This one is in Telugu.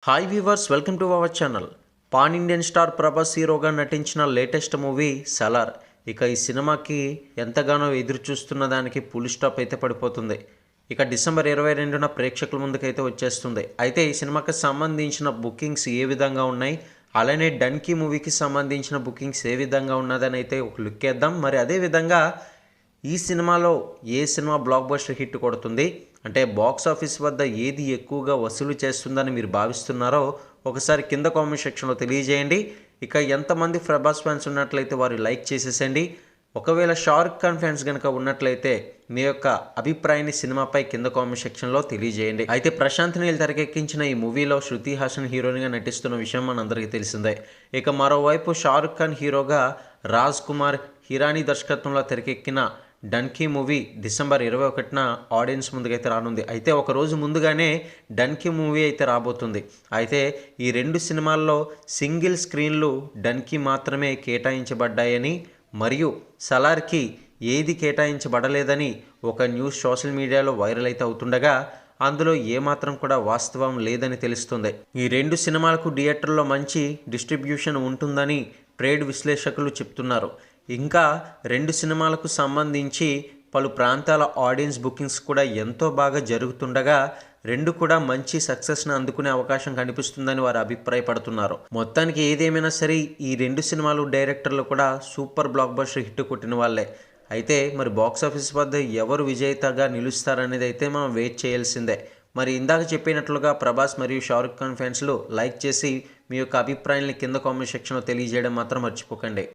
Hi viewers, welcome to our channel. Pan Indian star Prabhas హీరోగా నటించిన లేటెస్ట్ మూవీ సలార్. ఇక ఈ సినిమాకి ఎంతగానో ఎదురు చూస్తున్న దానికి ఫుల్ స్టాప్ అయితే పడిపోతుంది. ఇక డిసెంబర్ 22న ప్రేక్షకుల ముందుకైతే వచ్చేస్తుంది. అయితే ఈ సినిమాకి సంబంధించిన బుకింగ్స్ ఏ విధంగా ఉన్నాయి, అలానే డన్కీ మూవీకి సంబంధించిన బుకింగ్స్ ఏ విధంగా ఉన్నదని అయితే ఒక లుక్ వేద్దాం. మరి అదేవిధంగా ఈ సినిమాలో ఏ సినిమా బ్లాక్ బస్టర్ హిట్ కొడుతుంది, అంటే బాక్స్ ఆఫీస్ వద్ద ఏది ఎక్కువగా వసూలు చేస్తుందని మీరు భావిస్తున్నారో ఒకసారి కింద కామెంట్ సెక్షన్లో తెలియజేయండి. ఇక ఎంతమంది ప్రభాస్ ఫ్యాన్స్ ఉన్నట్లయితే వారు లైక్ చేసేసండి. ఒకవేళ షారుఖ్ ఖాన్ ఫ్యాన్స్ కనుక ఉన్నట్లయితే మీ యొక్క అభిప్రాయాన్ని సినిమాపై కింద కామెంట్ సెక్షన్లో తెలియజేయండి. అయితే ప్రశాంత్ నీల్ తెరకెక్కించిన ఈ మూవీలో శృతి హాసన్ హీరోయిన్గా నటిస్తున్న విషయం మనందరికీ తెలిసిందే. ఇక మరోవైపు షారుఖ్ ఖాన్ హీరోగా రాజ్ కుమార్ హిరానీ దర్శకత్వంలో తెరకెక్కిన డన్కీ మూవీ డిసెంబర్ 21న ఆడియన్స్ ముందుకైతే రానుంది. అయితే ఒక రోజు ముందుగానే డన్కీ మూవీ అయితే రాబోతుంది. అయితే ఈ రెండు సినిమాల్లో సింగిల్ స్క్రీన్లు డన్కీ మాత్రమే కేటాయించబడ్డాయని, మరియు సలార్కి ఏది కేటాయించబడలేదని ఒక న్యూస్ సోషల్ మీడియాలో వైరల్ అయితే అవుతుండగా అందులో ఏమాత్రం కూడా వాస్తవం లేదని తెలుస్తుంది. ఈ రెండు సినిమాలకు థియేటర్లో మంచి డిస్ట్రిబ్యూషన్ ఉంటుందని ట్రేడ్ విశ్లేషకులు చెప్తున్నారు. ఇంకా రెండు సినిమాలకు సంబంధించి పలు ప్రాంతాల ఆడియన్స్ బుకింగ్స్ కూడా ఎంతో బాగా జరుగుతుండగా రెండు కూడా మంచి సక్సెస్ను అందుకునే అవకాశం కనిపిస్తుందని వారు అభిప్రాయపడుతున్నారు. మొత్తానికి ఏదేమైనా సరే ఈ రెండు సినిమాలు డైరెక్టర్లు కూడా సూపర్ బ్లాక్ బస్టర్ హిట్ కొట్టిన వాళ్ళే. అయితే మరి బాక్స్ ఆఫీస్ వద్ద ఎవరు విజేతగా నిలుస్తారనేది అయితే మనం వెయిట్ చేయాల్సిందే. మరి ఇందాక చెప్పినట్లుగా ప్రభాస్ మరియు షారుఖ్ ఖాన్ ఫ్యాన్స్లు లైక్ చేసి మీ యొక్క అభిప్రాయాన్ని కింద కామెంట్ సెక్షన్లో తెలియజేయడం మాత్రం మర్చిపోకండి.